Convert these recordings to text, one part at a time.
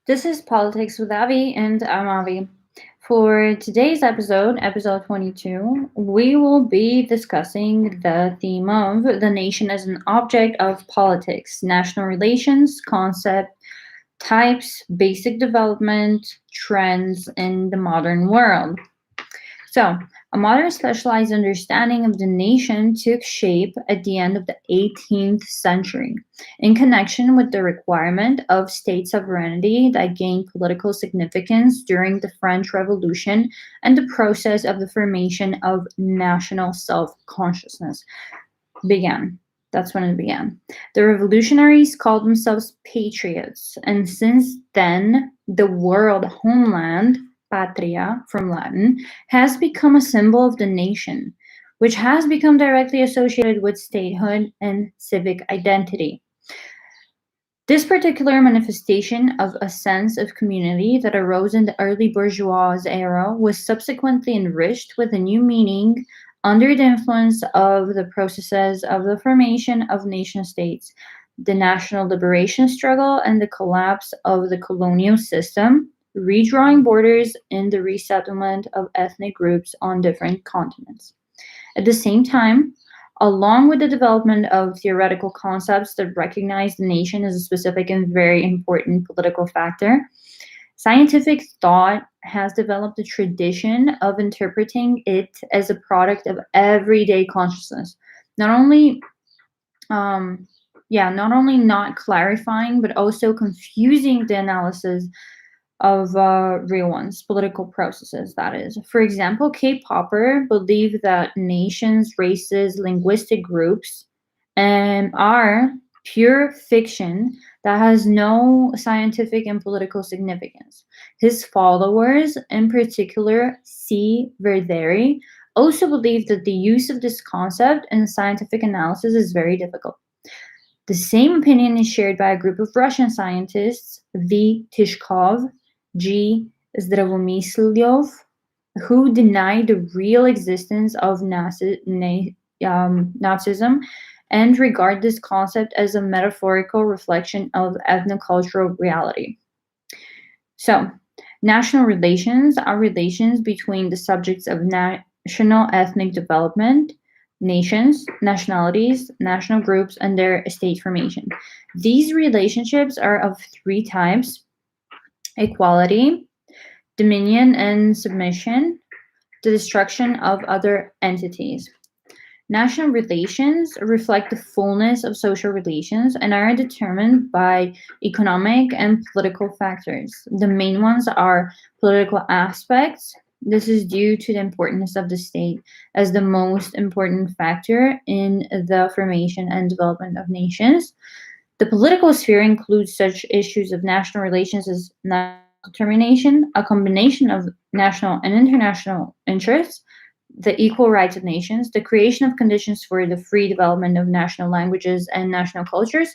This is Politics with Avi, and I'm Avi. For today's episode 22, we will be discussing the theme of the nation as an object of politics, national relations, concept, types, basic development, trends in the modern world. So, a modern specialized understanding of the nation took shape at the end of the 18th century in connection with the requirement of state sovereignty that gained political significance during the French Revolution and the process of the formation of national self consciousness began. That's when it began. The revolutionaries called themselves patriots, and since then, the word homeland, patria from Latin, has become a symbol of the nation, which has become directly associated with statehood and civic identity. This particular manifestation of a sense of community that arose in the early bourgeois era was subsequently enriched with a new meaning under the influence of the processes of the formation of nation states, the national liberation struggle, and the collapse of the colonial system, redrawing borders in the resettlement of ethnic groups on different continents. At the same time, along with the development of theoretical concepts that recognize the nation as a specific and very important political factor, scientific thought has developed a tradition of interpreting it as a product of everyday consciousness. Not only not only not clarifying, but also confusing the analysis of real ones, political processes, that is. For example, K. Popper believed that nations, races, linguistic groups are pure fiction that has no scientific and political significance. His followers, in particular C. Verderi, also believed that the use of this concept in scientific analysis is very difficult. The same opinion is shared by a group of Russian scientists, V. Tishkov, G. Zdravomyslyov, who deny the real existence of Nazism and regard this concept as a metaphorical reflection of ethnocultural reality. So, national relations are relations between the subjects of national ethnic development, nations, nationalities, national groups, and their state formation. These relationships are of three types: equality, dominion and submission, the destruction of other entities. National relations reflect the fullness of social relations and are determined by economic and political factors. The main ones are political aspects. This is due to the importance of the state as the most important factor in the formation and development of nations. The political sphere includes such issues of national relations as national determination, a combination of national and international interests, the equal rights of nations, the creation of conditions for the free development of national languages and national cultures,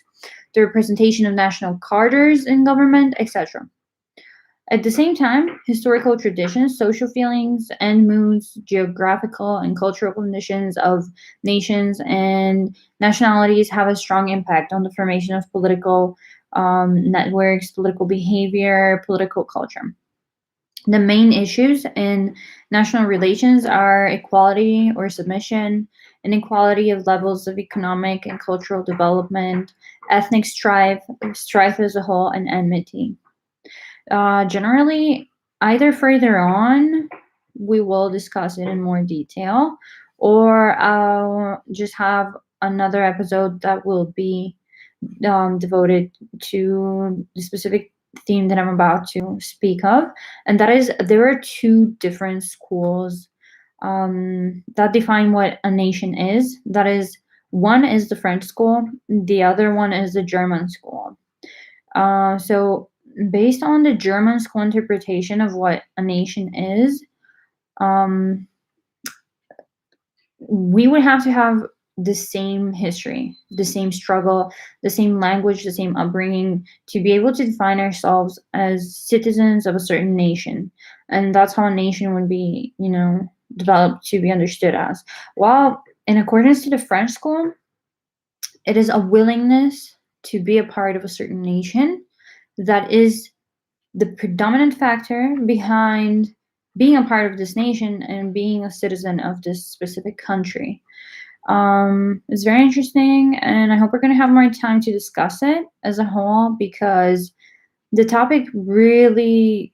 the representation of national cadres in government, etc. At the same time, historical traditions, social feelings and moods, geographical and cultural conditions of nations and nationalities have a strong impact on the formation of political networks, political behavior, political culture. The main issues in national relations are equality or submission, inequality of levels of economic and cultural development, ethnic strife as a whole, and enmity. Generally, either further on, we will discuss it in more detail, or I'll just have another episode that will be devoted to the specific theme that I'm about to speak of, and that is there are two different schools that define what a nation is. That is, one is the French school, the other one is the German school. So, based on the German school interpretation of what a nation is, um, we would have to have the same history, the same struggle, the same language, the same upbringing to be able to define ourselves as citizens of a certain nation. And that's how a nation would be, developed to be understood as. While in accordance to the French school, it is a willingness to be a part of a certain nation that is the predominant factor behind being a part of this nation and being a citizen of this specific country. It's very interesting, and I hope we're going to have more time to discuss it as a whole, because the topic really,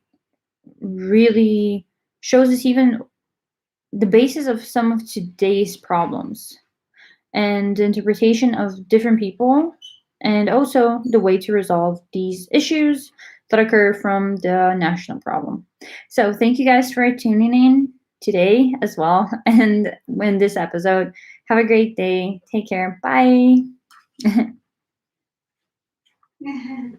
really shows us even the basis of some of today's problems and the interpretation of different people, and also the way to resolve these issues that occur from the national problem. So thank you guys for tuning in today as well, and in this episode. Have a great day. Take care. Bye.